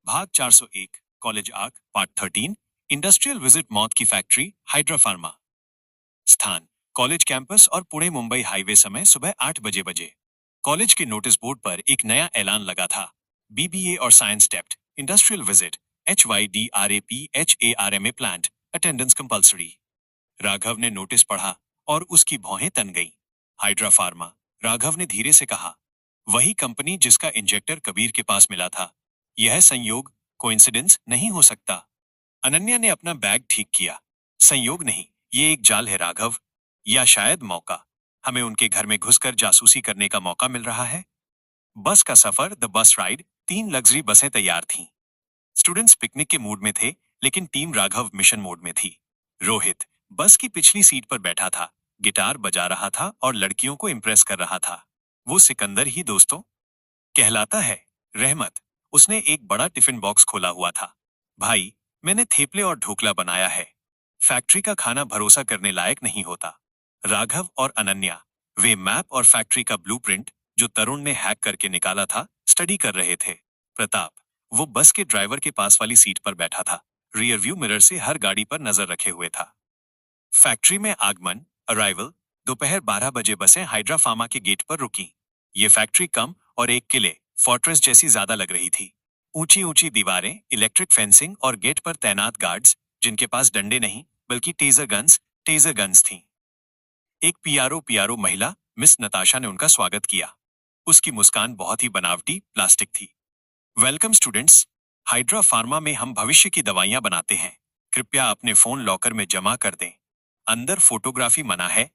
भाग 401 college arc part 13 industrial visit मौत की फैक्ट्री हाइड्रा फार्मा। स्थान कॉलेज कैंपस और पुणे मुंबई हाईवे। समय सुबह 8 बजे। कॉलेज के नोटिस बोर्ड पर एक नया ऐलान लगा था। बीबीए और science dept industrial visit HYDRAPHARMA plant attendance compulsory. Raghav ने नोटिस पढ़ा और उसकी भौहें तन गईं। हाइड्रा फार्मा, राघव ने धीरे से कहा। वही कंपनी जिसका इंजेक्टर कबीर के पास मिला था। यह संयोग, कोइंसिडेंस नहीं हो सकता। अनन्या ने अपना बैग ठीक किया। संयोग नहीं, ये एक जाल है राघव, या शायद मौका। हमें उनके घर में घुसकर जासूसी करने का मौका मिल रहा है। बस का सफर, द बस राइड। 3 लग्जरी बसें तैयार थीं। स्टूडेंट्स पिकनिक के मूड में थे, लेकिन टीम राघव मिशन मोड में थी। रोहित बस की पिछली सीट पर बैठा था, गिटार बजा रहा था और लड़कियों को इम्प्रेस कर रहा था। वो सिकंदर ही दोस्तों कहलाता है। रहमत, उसने एक बड़ा टिफिन बॉक्स खोला हुआ था। भाई, मैंने थेपले और ढोकला बनाया है। फैक्ट्री का खाना भरोसा करने लायक नहीं होता। राघव और अनन्या, वे मैप और फैक्ट्री का ब्लूप्रिंट जो तरुण ने हैक करके निकाला था, स्टडी कर रहे थे। प्रताप, वो बस के ड्राइवर के पास वाली सीट पर बैठा था, रियर व्यू मिरर से हर गाड़ी पर नजर रखे हुए था। फैक्ट्री में आगमन, अराइवल। दोपहर 12 बजे बसें हाइड्रा फार्मा के गेट पर रुकी। ये फैक्ट्री कम और एक किले, फोर्ट्रेस जैसी ज्यादा लग रही थी। ऊंची ऊंची दीवारें, इलेक्ट्रिक फेंसिंग और गेट पर तैनात गार्ड्स, जिनके पास डंडे नहीं बल्कि टेजर गन्स थीं। एक पियारो महिला, मिस नताशा ने उनका स्वागत किया। उसकी मुस्कान बहुत ही बनावटी, प्लास्टिक थी। Welcome students. हाइड्रा फार्मा में हम भविष्य की दवाइयां बनाते हैं। कृपया अपने फोन लॉकर में जमा कर दें। अंदर फोटोग्राफी मना है।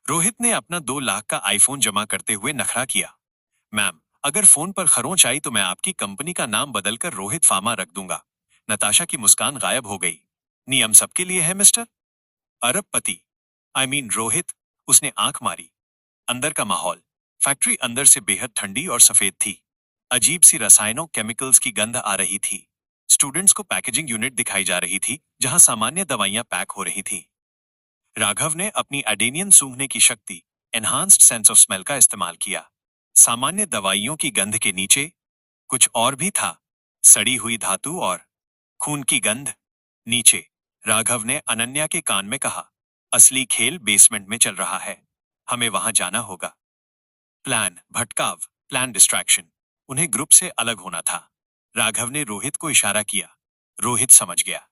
रोहित ने अपना 2 लाख का आईफोन जमा करते हुए नखरा किया। मैम, अगर फोन पर खरोंच आई तो मैं आपकी कंपनी का नाम बदलकर रोहित फार्मा रख दूंगा। नताशा की मुस्कान गायब हो गई। नियम सबके लिए है मिस्टर अरबपति, आई मीन रोहित। उसने आंख मारी। अंदर का माहौल, फैक्ट्री अंदर से बेहद ठंडी और सफेद थी। अजीब सी रसायनों, केमिकल्स की गंध आ रही थी। स्टूडेंट्स को पैकेजिंग यूनिट दिखाई जा रही थी, जहां सामान्य दवाइयां पैक हो रही थी। राघव ने अपनी एडेनियन सूंघने की शक्ति, एनहांस्ड सेंस ऑफ स्मेल का इस्तेमाल किया। सामान्य दवाइयों की गंध के नीचे कुछ और भी था। सड़ी हुई धातु और खून की गंध। नीचे राघव ने अनन्या के कान में कहा, असली खेल बेसमेंट में चल रहा है। हमें वहां जाना होगा। प्लान भटकाव, प्लान डिस्ट्रैक्शन। उन्हें ग्रुप से अलग होना था। राघव ने रोहित को इशारा किया। रोहित समझ गया।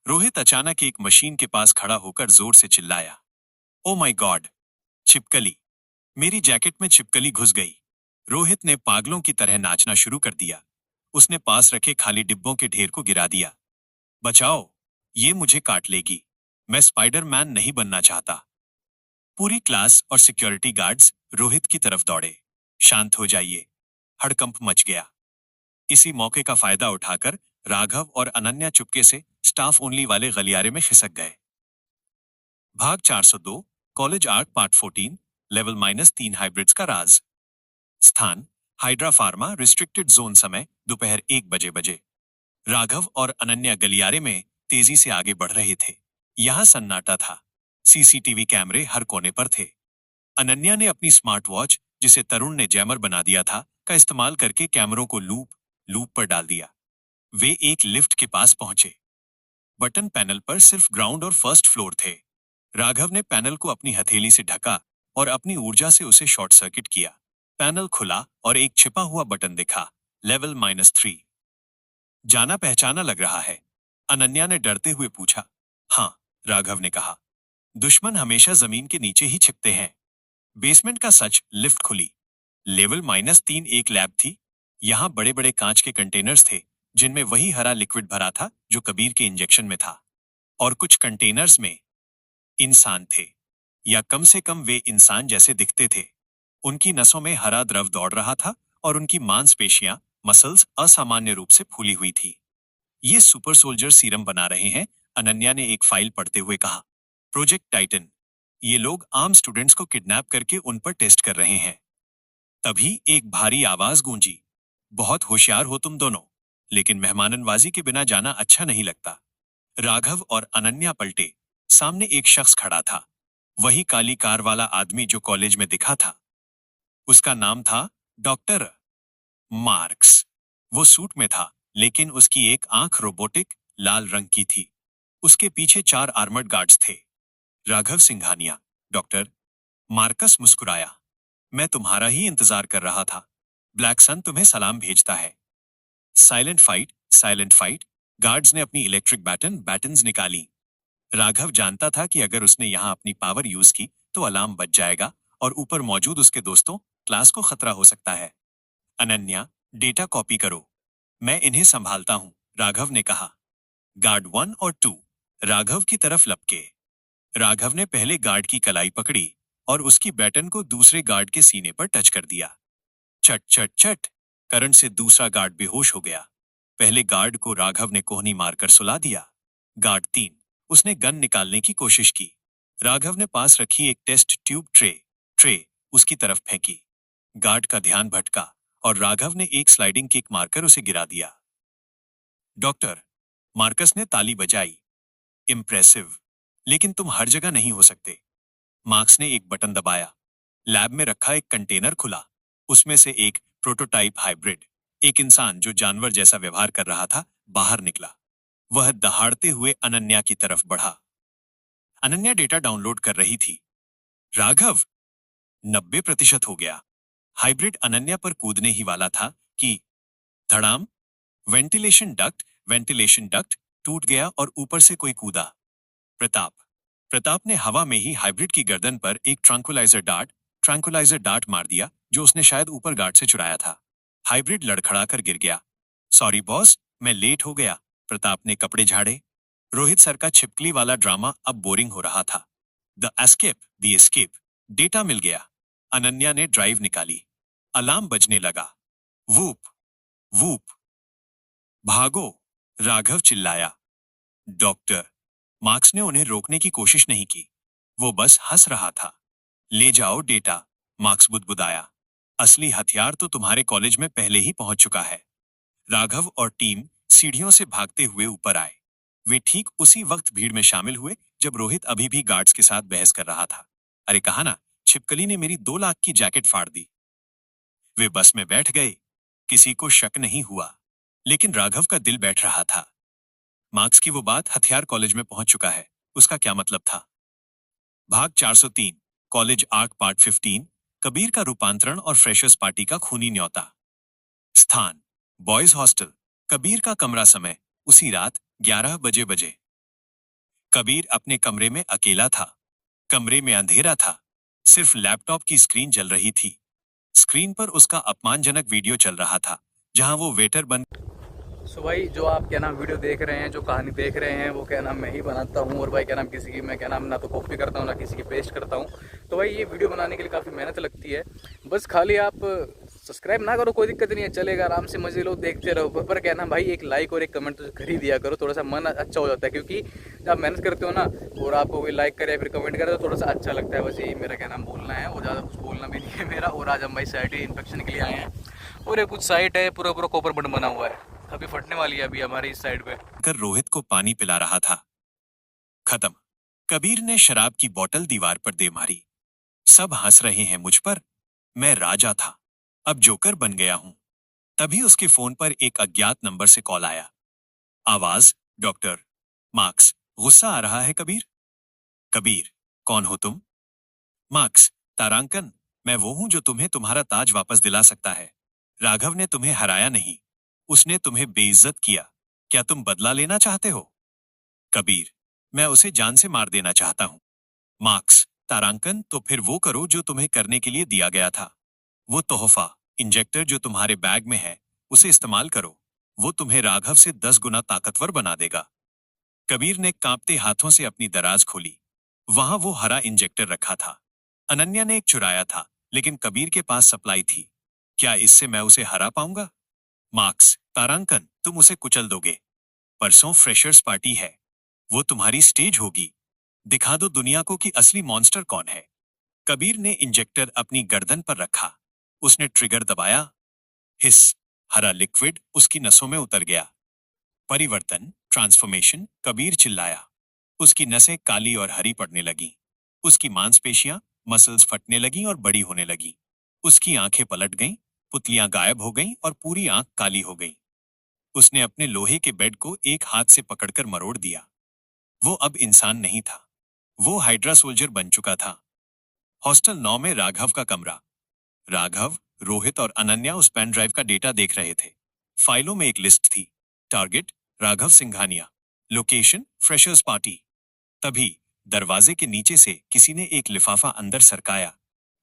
रोहित अचानक एक मशीन के पास खड़ा होकर जोर से चिल्लाया, ओ माय गॉड, छिपकली! मेरी जैकेट में छिपकली घुस गई। रोहित ने पागलों की तरह नाचना शुरू कर दिया। उसने पास रखे खाली डिब्बों के ढेर को गिरा दिया। बचाओ, ये मुझे काट लेगी। मैं स्पाइडरमैन नहीं बनना चाहता। पूरी क्लास और सिक्योरिटी गार्ड्स रोहित की तरफ दौड़े। शांत हो जाइए। हड़कंप मच गया। इसी मौके का फायदा उठाकर राघव और अनन्या चुपके से स्टाफ ओनली वाले गलियारे में खिसक गए। भाग 402 college arc part 14 level -3 hybrids का राज। स्थान हाइड्रा फार्मा रिस्ट्रिक्टेड जोन। समय दोपहर 1 बजे। राघव और अनन्या गलियारे में तेजी से आगे बढ़ रहे थे। यहां सन्नाटा था। सीसीटीवी कैमरे हर कोने पर थे। अनन्या ने अपनी स्मार्ट वॉच, जिसे तरुण ने जैमर बना दिया था, का इस्तेमाल करके कैमरों को लूप पर डाल दिया। वे एक लिफ्ट के पास पहुंचे। बटन पैनल पर सिर्फ ग्राउंड और फर्स्ट फ्लोर थे। राघव ने पैनल को अपनी हथेली से ढका और अपनी ऊर्जा से उसे शॉर्ट सर्किट किया। पैनल खुला और एक छिपा हुआ बटन दिखा, लेवल -3। जाना पहचाना लग रहा है। अनन्या ने डरते हुए पूछा। हाँ, राघव ने कहा। दुश्मन हमेशा जमीन के नीचे ही छिपते हैं। बेसमेंट का सच। लिफ्ट खुली। लेवल -3 एक लैब थी। यहां बड़े बड़े कांच के कंटेनर्स थे, जिनमें वही हरा लिक्विड भरा था जो कबीर के इंजेक्शन में था। और कुछ कंटेनर्स में इंसान थे, या कम से कम वे इंसान जैसे दिखते थे। उनकी नसों में हरा द्रव दौड़ रहा था और उनकी मांसपेशियां, मसल्स असामान्य रूप से फूली हुई थी। ये सुपर सोल्जर सीरम बना रहे हैं, अनन्या ने एक फाइल पढ़ते हुए कहा। Project Titan. ये लोग आम स्टूडेंट्स को किडनैप करके उन पर टेस्ट कर रहे हैं। तभी एक भारी आवाज गूंजी, बहुत होशियार हो तुम दोनों, लेकिन मेहमाननवाजी के बिना जाना अच्छा नहीं लगता। राघव और अनन्या पलटे। सामने एक शख्स खड़ा था, वही काली कार वाला आदमी जो कॉलेज में दिखा था। उसका नाम था डॉक्टर मार्क्स। वो सूट में था, लेकिन उसकी एक आंख रोबोटिक लाल रंग की थी। उसके पीछे 4 आर्मर्ड गार्ड्स थे। राघव सिंघानिया, डॉक्टर। मार्कस मुस्कुराया। मैं तुम्हारा ही इंतजार कर रहा था। ब्लैक सन तुम्हें सलाम भेजता है। Silent fight, silent fight. Guards ने अपनी इलेक्ट्रिक बैटन्स निकाली। राघव जानता था कि अगर उसने यहां अपनी पावर यूज की तो अलार्म बज जाएगा और ऊपर मौजूद उसके दोस्तों क्लास को खतरा हो सकता है। अनन्या, डेटा कॉपी करो। मैं इन्हें संभालता हूं, राघव ने कहा। गार्ड 1 और 2 राघव की तरफ लपके। राघव ने पहले गार्ड की कलाई पकड़ी और उसकी बैटन को दूसरे गार्ड के सीने पर टच कर दिया। चट चट चट। करंट से दूसरा गार्ड बेहोश हो गया। पहले गार्ड को राघव ने कोहनी मारकर सुला दिया। गार्ड 3, उसने गन निकालने की कोशिश की। राघव ने पास रखी एक टेस्ट ट्यूब ट्रे उसकी तरफ फेंकी। गार्ड का ध्यान भटका और राघव ने एक स्लाइडिंग किक मारकर उसे गिरा दिया। डॉक्टर, मार्कस ने ताली बजाई। इम्प्रेसिव, लेकिन तुम हर जगह नहीं हो सकते। मार्क्स ने एक बटन दबाया। लैब में रखा एक कंटेनर खुला। उसमें से एक प्रोटोटाइप हाइब्रिड, एक इंसान जो जानवर जैसा व्यवहार कर रहा था, बाहर निकला। वह दहाड़ते हुए अनन्या की तरफ बढ़ा। अनन्या डेटा डाउनलोड कर रही थी। राघव, 90% हो गया। हाइब्रिड अनन्या पर कूदने ही वाला था कि धड़ाम। वेंटिलेशन डक्ट टूट गया और ऊपर से कोई कूदा। प्रताप। प्रताप ने हवा में ही हाइब्रिड की गर्दन पर एक ट्रैंकुलाइजर डार्ट मार दिया, जो उसने शायद ऊपर गार्ड से चुराया था। हाइब्रिड लड़खड़ाकर गिर गया। सॉरी बॉस, मैं लेट हो गया। प्रताप ने कपड़े झाड़े। रोहित सर का छिपकली वाला ड्रामा अब बोरिंग हो रहा था। The escape. डेटा मिल गया। अनन्या ने ड्राइव निकाली। अलार्म बजने लगा। Whoop whoop. भागो, राघव चिल्लाया। डॉक्टर। मार्क्स ने उन्हें रोकने की कोशिश नहीं की। वो बस हंस रहा था। ले जाओ डेटा, मार्क्स बुदबुदाया। असली हथियार तो तुम्हारे कॉलेज में पहले ही पहुंच चुका है। राघव और टीम सीढ़ियों से भागते हुए ऊपर आए। वे ठीक उसी वक्त भीड़ में शामिल हुए जब रोहित अभी भी गार्ड्स के साथ बहस कर रहा था। अरे कहा ना, छिपकली ने मेरी 2 लाख की जैकेट फाड़ दी। वे बस में बैठ गए। किसी को शक नहीं हुआ, लेकिन राघव का दिल बैठ रहा था। मार्क्स की वो बात, हथियार कॉलेज में पहुंच चुका है, उसका क्या मतलब था? भाग 403, कॉलेज आर्क पार्ट 15, कबीर का रूपांतरण और फ्रेशर्स पार्टी का खूनी न्योता। स्थान, बॉयज हॉस्टल। कबीर का कमरा समय, उसी रात 11 बजे। कबीर अपने कमरे में अकेला था। कमरे में अंधेरा था। सिर्फ लैपटॉप की स्क्रीन जल रही थी। स्क्रीन पर उसका अपमानजनक वीडियो चल रहा था, जहां वो वेटर बन। सो भाई, जो आप क्या नाम वीडियो देख रहे हैं, जो कहानी देख रहे हैं, वो क्या नाम मैं ही बनाता हूँ। और भाई क्या नाम किसी की मैं क्या नाम ना तो कॉपी करता हूँ ना किसी की पेस्ट करता हूँ। तो भाई ये वीडियो बनाने के लिए काफ़ी मेहनत लगती है। बस खाली आप सब्सक्राइब ना करो, कोई दिक्कत नहीं है, चलेगा, आराम से मजे लो, देखते रहो। पर क्या नाम भाई, एक लाइक और एक कमेंट तो कर ही दिया करो, थोड़ा सा मन अच्छा हो जाता है। क्योंकि जब आप मेहनत करते हो ना, और आपको कोई लाइक करे फिर कमेंट करे तो थोड़ा सा अच्छा लगता है। बस यही मेरा क्या नाम बोलना है, वो ज़्यादा कुछ बोलना भी नहीं है मेरा। और आज हम भाई साइट इन्फेक्शन के लिए आए हैं। और ये कुछ साइट है, पूरा पूरा कॉपर बटन बना हुआ है, अभी फटने वाली है अभी हमारी इस साइड पे। कर रोहित को पानी पिला रहा था। खत्म। कबीर ने शराब की बोतल दीवार पर दे मारी। सब हंस रहे हैं मुझ पर। मैं राजा था, अब जोकर बन गया हूं। तभी उसके फोन पर एक अज्ञात नंबर से कॉल आया। आवाज, डॉक्टर। मार्क्स, गुस्सा आ रहा है कबीर? कबीर, कौन हो तुम? मार्क्स, तारांकन, मैं वो हूं जो तुम्हें तुम्हारा ताज वापस दिला सकता है। राघव ने तुम्हें हराया नहीं, उसने तुम्हें बेइज्जत किया। क्या तुम बदला लेना चाहते हो? कबीर, मैं उसे जान से मार देना चाहता हूं। मार्क्स, तारांकन, तो फिर वो करो जो तुम्हें करने के लिए दिया गया था। वो तोहफा, इंजेक्टर जो तुम्हारे बैग में है, उसे इस्तेमाल करो। वो तुम्हें राघव से 10 गुना ताकतवर बना देगा। कबीर ने कांपते हाथों से अपनी दराज खोली। वहां वो हरा इंजेक्टर रखा था। अनन्या ने एक चुराया था, लेकिन कबीर के पास सप्लाई थी। क्या इससे मैं उसे हरा पाऊंगा? मार्क्स, तारांकन, तुम उसे कुचल दोगे। परसों फ्रेशर्स पार्टी है, वो तुम्हारी स्टेज होगी। दिखा दो दुनिया को कि असली मॉन्स्टर कौन है। कबीर ने इंजेक्टर अपनी गर्दन पर रखा। उसने ट्रिगर दबाया। हिस। हरा लिक्विड उसकी नसों में उतर गया। परिवर्तन, ट्रांसफॉर्मेशन, कबीर चिल्लाया। उसकी नसें काली और हरी पड़ने लगीं। उसकी मांसपेशियां, मसल्स फटने लगीं और बड़ी होने लगीं। उसकी आंखें पलट गईं। पुतलियां गायब हो गईं और पूरी आंख काली हो गई। उसने अपने लोहे के बेड को एक हाथ से पकड़कर मरोड़ दिया। वो अब इंसान नहीं था, वो हाइड्रा सोल्जर बन चुका था। हॉस्टल 9 में राघव का कमरा। राघव, रोहित और अनन्या उस पेन ड्राइव का डेटा देख रहे थे। फाइलों में एक लिस्ट थी। Target Raghav Singhania, location freshers party. तभी दरवाजे के नीचे से किसी ने एक लिफाफा अंदर सरकाया।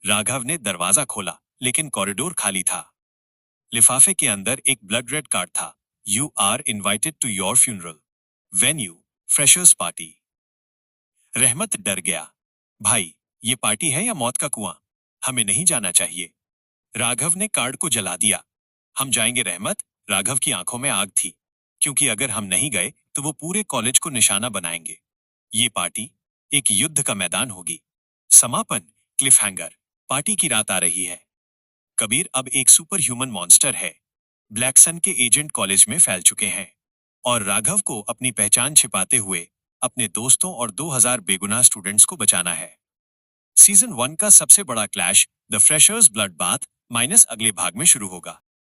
राघव ने दरवाजा खोला, लेकिन कॉरिडोर खाली था। लिफाफे के अंदर एक ब्लड रेड कार्ड था। You are invited to your funeral, venue freshers party. Rahmat डर गया। भाई, ये पार्टी है या मौत का कुआं? हमें नहीं जाना चाहिए। राघव ने कार्ड को जला दिया। हम जाएंगे रहमत। राघव की आंखों में आग थी, क्योंकि अगर हम नहीं गए तो वो पूरे कॉलेज को निशाना बनाएंगे। ये पार्टी एक युद्ध का मैदान होगी। समापन क्लिफ हैंगर। पार्टी की रात आ रही है। कबीर अब एक सुपर ह्यूमन मॉन्स्टर है। ब्लैक सन के एजेंट कॉलेज में फैल चुके हैं और राघव को अपनी पहचान छिपाते हुए अपने दोस्तों और 2000 बेगुनाह स्टूडेंट्स को बचाना है। सीजन 1 का सबसे बड़ा clash, the freshers blood bath minus अगले भाग में शुरू होगा।